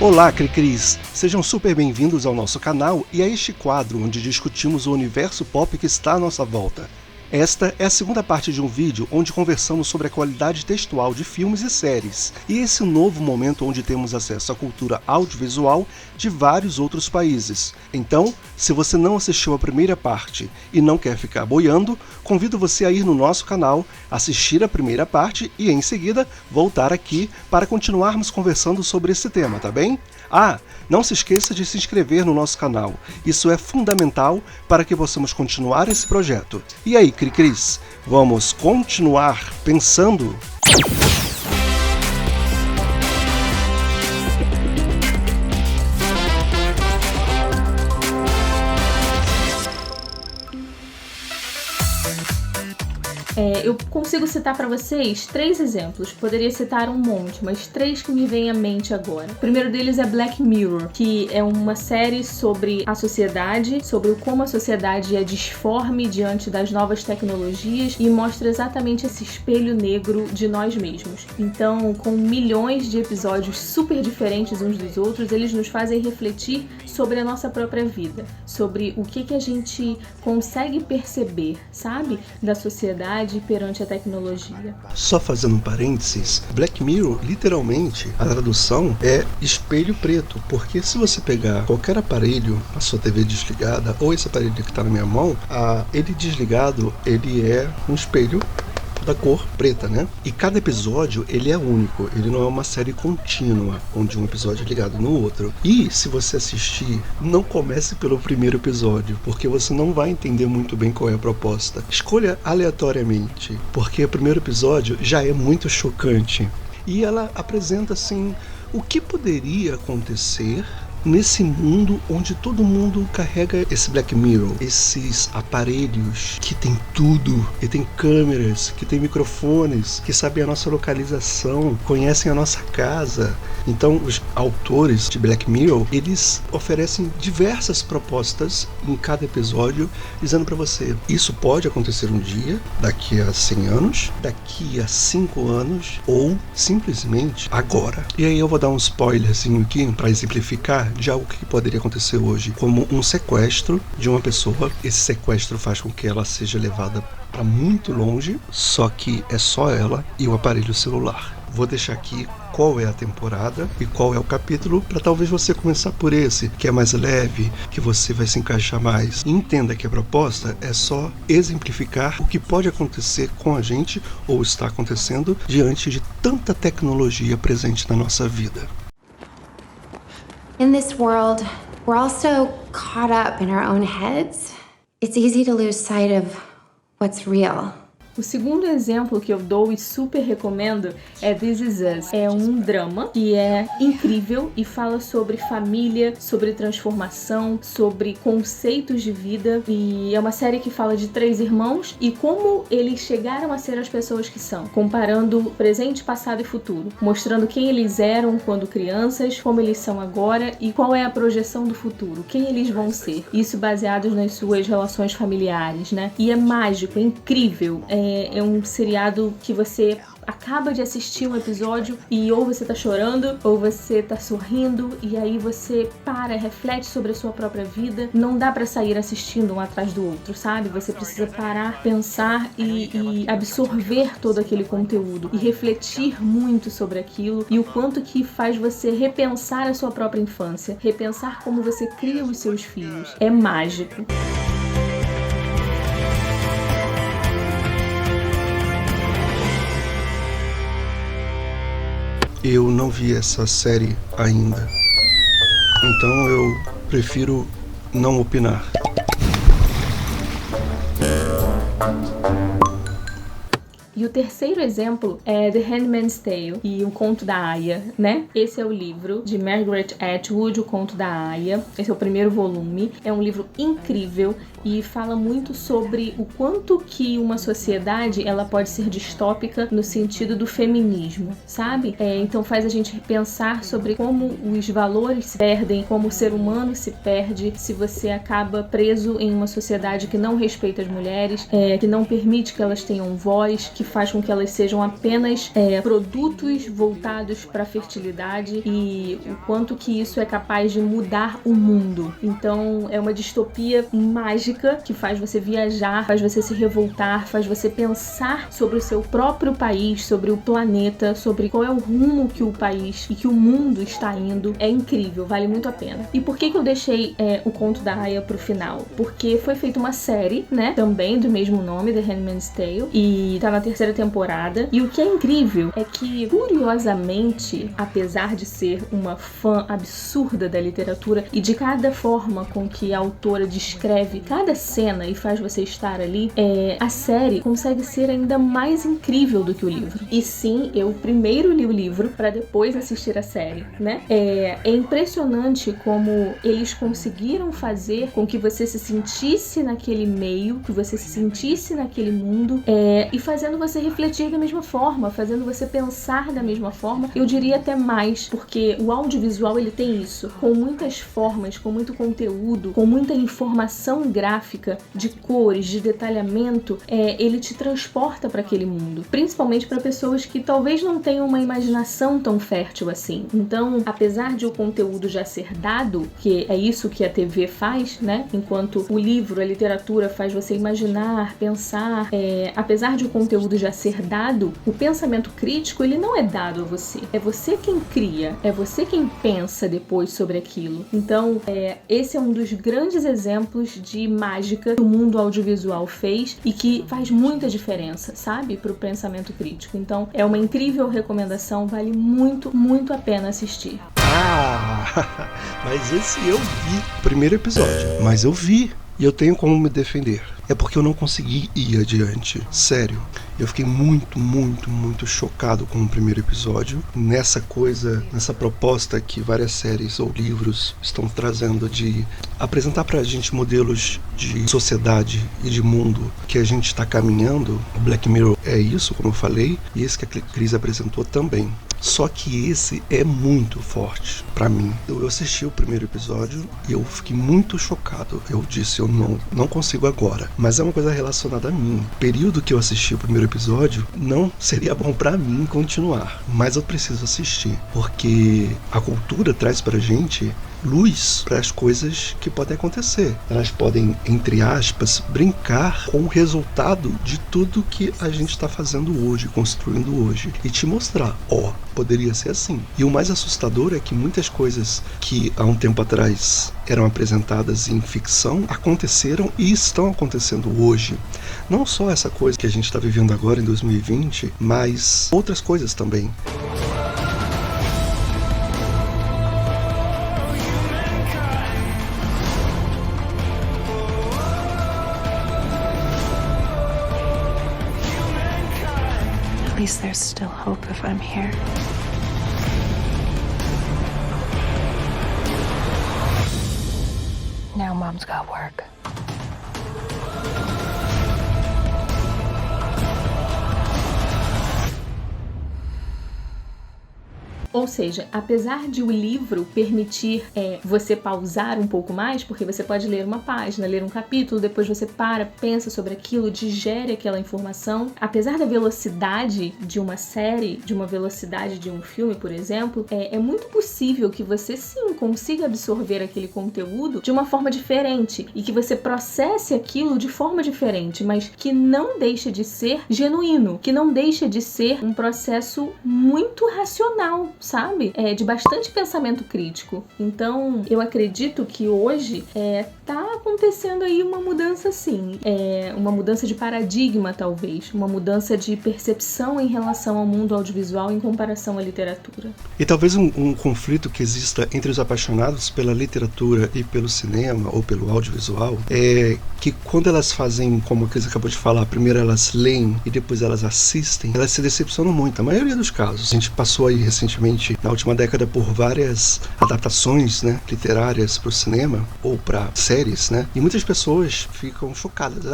Olá, Cricris! Sejam super bem-vindos ao nosso canal e a este quadro onde discutimos o universo pop que está à nossa volta. Esta é a segunda parte de um vídeo onde conversamos sobre a qualidade textual de filmes e séries, e esse novo momento onde temos acesso à cultura audiovisual de vários outros países. Então, se você não assistiu a primeira parte e não quer ficar boiando, convido você a ir no nosso canal, assistir a primeira parte e, em seguida, voltar aqui para continuarmos conversando sobre esse tema, tá bem? Ah, não se esqueça de se inscrever no nosso canal, isso é fundamental para que possamos continuar esse projeto. E aí, Cricris, vamos continuar pensando? Eu consigo citar para vocês 3 exemplos. Poderia citar um monte, mas 3 que me vêm à mente agora. O primeiro deles é Black Mirror, que é uma série sobre a sociedade, sobre como a sociedade é disforme diante das novas tecnologias e mostra exatamente esse espelho negro de nós mesmos. Então, com milhões de episódios super diferentes uns dos outros, eles nos fazem refletir sobre a nossa própria vida, sobre o que a gente consegue perceber, sabe, da sociedade perante a tecnologia. Só fazendo um parênteses, Black Mirror, literalmente, a tradução é espelho preto, porque se você pegar qualquer aparelho, a sua TV desligada, ou esse aparelho que está na minha mão, ele desligado, ele é um espelho da cor preta, né? E cada episódio, ele é único, ele não é uma série contínua, onde um episódio é ligado no outro. E se você assistir, não comece pelo primeiro episódio, porque você não vai entender muito bem qual é a proposta. Escolha aleatoriamente, porque o primeiro episódio já é muito chocante. E ela apresenta, assim, o que poderia acontecer nesse mundo onde todo mundo carrega esse Black Mirror, esses aparelhos que tem tudo, que tem câmeras, que tem microfones, que sabem a nossa localização, conhecem a nossa casa. Então, os autores de Black Mirror, eles oferecem diversas propostas em cada episódio, dizendo para você, isso pode acontecer um dia, daqui a 100 anos, daqui a 5 anos, ou simplesmente agora. E aí eu vou dar um spoilerzinho aqui para exemplificar de algo que poderia acontecer hoje, como um sequestro de uma pessoa. Esse sequestro faz com que ela seja levada para muito longe, só que é só ela e o aparelho celular. Vou deixar aqui qual é a temporada e qual é o capítulo, para talvez você começar por esse, que é mais leve, que você vai se encaixar mais. E entenda que a proposta é só exemplificar o que pode acontecer com a gente, ou está acontecendo, diante de tanta tecnologia presente na nossa vida. In this world, we're all so caught up in our own heads. It's easy to lose sight of what's real. O segundo exemplo que eu dou e super recomendo é This Is Us. É um drama que é incrível e fala sobre família, sobre transformação, sobre conceitos de vida. E é uma série que fala de 3 irmãos e como eles chegaram a ser as pessoas que são, comparando presente, passado e futuro, mostrando quem eles eram quando crianças, como eles são agora e qual é a projeção do futuro, quem eles vão ser. Isso baseados nas suas relações familiares, né? E é mágico, é incrível. É um seriado que você acaba de assistir um episódio e ou você tá chorando ou você tá sorrindo e aí você reflete sobre a sua própria vida. Não dá pra sair assistindo um atrás do outro, sabe? Você precisa parar, pensar e absorver todo aquele conteúdo e refletir muito sobre aquilo e o quanto que faz você repensar a sua própria infância, repensar como você cria os seus filhos. É mágico. Eu não vi essa série ainda, então eu prefiro não opinar. E o terceiro exemplo é The Handmaid's Tale e O Conto da Aia, né? Esse é o livro de Margaret Atwood, O Conto da Aia. Esse é o primeiro volume. É um livro incrível e fala muito sobre o quanto que uma sociedade ela pode ser distópica no sentido do feminismo, sabe? Então faz a gente pensar sobre como os valores se perdem, como o ser humano se perde se você acaba preso em uma sociedade que não respeita as mulheres, que não permite que elas tenham voz, que faz com que elas sejam apenas produtos voltados para a fertilidade e o quanto que isso é capaz de mudar o mundo. Então é uma distopia mágica que faz você viajar, faz você se revoltar, faz você pensar sobre o seu próprio país, sobre o planeta, sobre qual é o rumo que o país e que o mundo está indo. É incrível, vale muito a pena. E por que eu deixei o conto da Aya pro final? Porque foi feita uma série, né, também do mesmo nome, The Handmaid's Tale, e tá na 3ª temporada. E o que é incrível é que, curiosamente, apesar de ser uma fã absurda da literatura e de cada forma com que a autora descreve cada cena e faz você estar ali, a série consegue ser ainda mais incrível do que o livro. E sim, eu primeiro li o livro para depois assistir a série, né? É impressionante como eles conseguiram fazer com que você se sentisse naquele meio, que você se sentisse naquele mundo, e fazendo você refletir da mesma forma, fazendo você pensar da mesma forma. Eu diria até mais, porque o audiovisual ele tem isso, com muitas formas, com muito conteúdo, com muita informação gráfica, de cores, de detalhamento, ele te transporta para aquele mundo, principalmente para pessoas que talvez não tenham uma imaginação tão fértil assim. Então, apesar de o conteúdo já ser dado, que é isso que a TV faz, né? Enquanto o livro, a literatura faz você imaginar, pensar, apesar de o conteúdo já ser dado, o pensamento crítico ele não é dado a você. É você quem cria, é você quem pensa depois sobre aquilo. Então, esse é um dos grandes exemplos de mágica que o mundo audiovisual fez e que faz muita diferença, sabe? Pro pensamento crítico. Então, é uma incrível recomendação, vale muito, muito a pena assistir. Mas esse eu vi. Primeiro episódio. Mas eu vi. E eu tenho como me defender. É porque eu não consegui ir adiante. Sério. Eu fiquei muito, muito, muito chocado com o primeiro episódio. Nessa proposta que várias séries ou livros estão trazendo de apresentar pra gente modelos de sociedade e de mundo que a gente está caminhando. O Black Mirror é isso, como eu falei, e esse que a Cris apresentou também. Só que esse é muito forte pra mim. Eu assisti o primeiro episódio e eu fiquei muito chocado. Eu disse, eu não consigo agora. Mas é uma coisa relacionada a mim. O período que eu assisti o primeiro episódio não seria bom pra mim continuar. Mas eu preciso assistir. Porque a cultura traz pra gente luz para as coisas que podem acontecer. Elas podem, entre aspas, brincar com o resultado de tudo que a gente está fazendo hoje, construindo hoje, e te mostrar, poderia ser assim. E o mais assustador é que muitas coisas que há um tempo atrás eram apresentadas em ficção aconteceram e estão acontecendo hoje. Não só essa coisa que a gente está vivendo agora em 2020, mas outras coisas também. At least there's still hope if I'm here. Now Mom's got work. Ou seja, apesar de o livro permitir você pausar um pouco mais, porque você pode ler uma página, ler um capítulo, depois você pensa sobre aquilo, digere aquela informação. Apesar da velocidade de uma série, de uma velocidade de um filme, por exemplo, é muito possível que você sim consiga absorver aquele conteúdo de uma forma diferente e que você processe aquilo de forma diferente, mas que não deixa de ser genuíno, que não deixa de ser um processo muito racional, sabe? De bastante pensamento crítico. Então, eu acredito que hoje tá acontecendo aí uma mudança sim. Uma mudança de paradigma, talvez. Uma mudança de percepção em relação ao mundo audiovisual em comparação à literatura. E talvez um conflito que exista entre os apaixonados pela literatura e pelo cinema ou pelo audiovisual é que quando elas fazem, como a Cris acabou de falar, primeiro elas leem e depois elas assistem, elas se decepcionam muito. A maioria dos casos. A gente passou aí recentemente, na última década, por várias adaptações, né, literárias para o cinema ou para séries, né, E muitas pessoas ficam chocadas.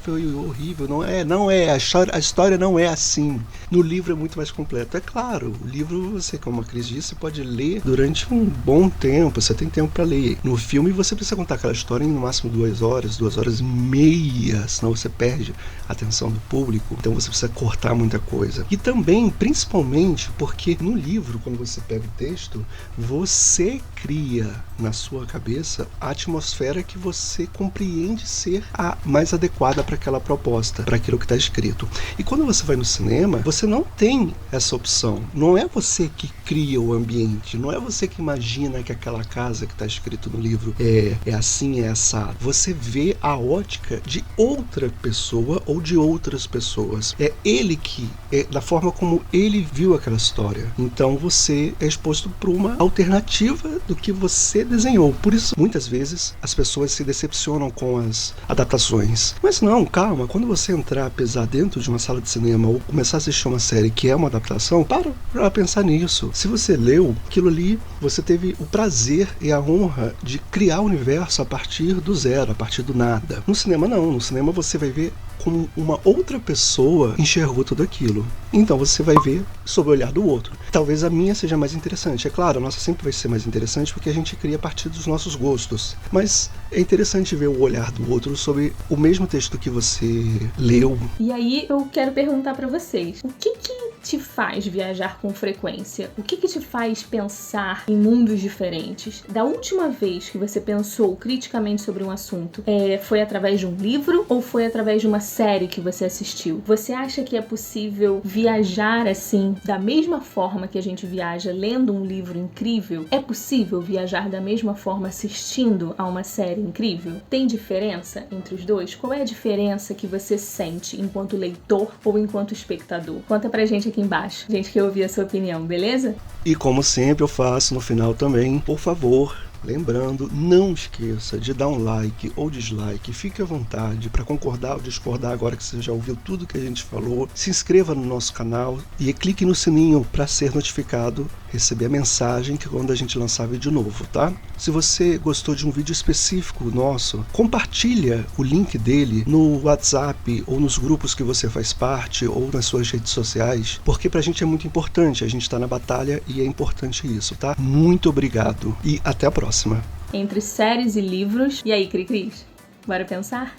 Foi horrível. Não é. A história não é assim. No livro é muito mais completo. É claro, o livro, você, como a Cris disse, pode ler durante um bom tempo. Você tem tempo para ler. No filme, você precisa contar aquela história em no máximo 2 horas, 2 horas e meia. Senão você perde a atenção do público. Então você precisa cortar muita coisa. E também, principalmente, porque no livro, quando você pega o texto, você cria na sua cabeça a atmosfera que você compreende ser a mais adequada para aquela proposta, para aquilo que está escrito. E quando você vai no cinema, você não tem essa opção. Não é você que cria o ambiente, não é você que imagina que aquela casa que está escrito no livro é assim, é assado. Você vê a ótica de outra pessoa ou de outras pessoas. É ele que, da forma como ele viu aquela história. Então você é exposto para uma alternativa do que você desenhou. Por isso, muitas vezes, as pessoas se decepcionam com as adaptações. Mas não, calma, quando você entrar, pesar dentro de uma sala de cinema ou começar a assistir uma série que é uma adaptação, para pensar nisso. Se você leu aquilo ali, você teve o prazer e a honra de criar o universo a partir do zero, a partir do nada. No cinema não, no cinema você vai ver como uma outra pessoa enxergou tudo aquilo. Então você vai ver sob o olhar do outro. Talvez a minha seja mais interessante. É claro, a nossa sempre vai ser mais interessante porque a gente cria a partir dos nossos gostos. Mas é interessante ver o olhar do outro sobre o mesmo texto que você leu. E aí eu quero perguntar pra vocês, o que te faz viajar com frequência? O que te faz pensar em mundos diferentes? Da última vez que você pensou criticamente sobre um assunto, foi através de um livro ou foi através de uma série que você assistiu? Você acha que é possível viajar assim, da mesma forma que a gente viaja lendo um livro incrível? É possível viajar da mesma forma assistindo a uma série incrível? Tem diferença entre os dois? Qual é a diferença que você sente enquanto leitor ou enquanto espectador? Conta pra gente aqui embaixo. A gente quer ouvir a sua opinião, beleza? E como sempre eu faço no final também, por favor, lembrando, não esqueça de dar um like ou dislike, fique à vontade para concordar ou discordar agora que você já ouviu tudo que a gente falou. Se inscreva no nosso canal e clique no sininho para ser notificado, receber a mensagem que quando a gente lançar vídeo novo, tá? Se você gostou de um vídeo específico nosso, compartilha o link dele no WhatsApp ou nos grupos que você faz parte ou nas suas redes sociais, porque pra gente é muito importante, a gente tá na batalha e é importante isso, tá? Muito obrigado e até a próxima. Entre séries e livros, e aí, Cris? Bora pensar?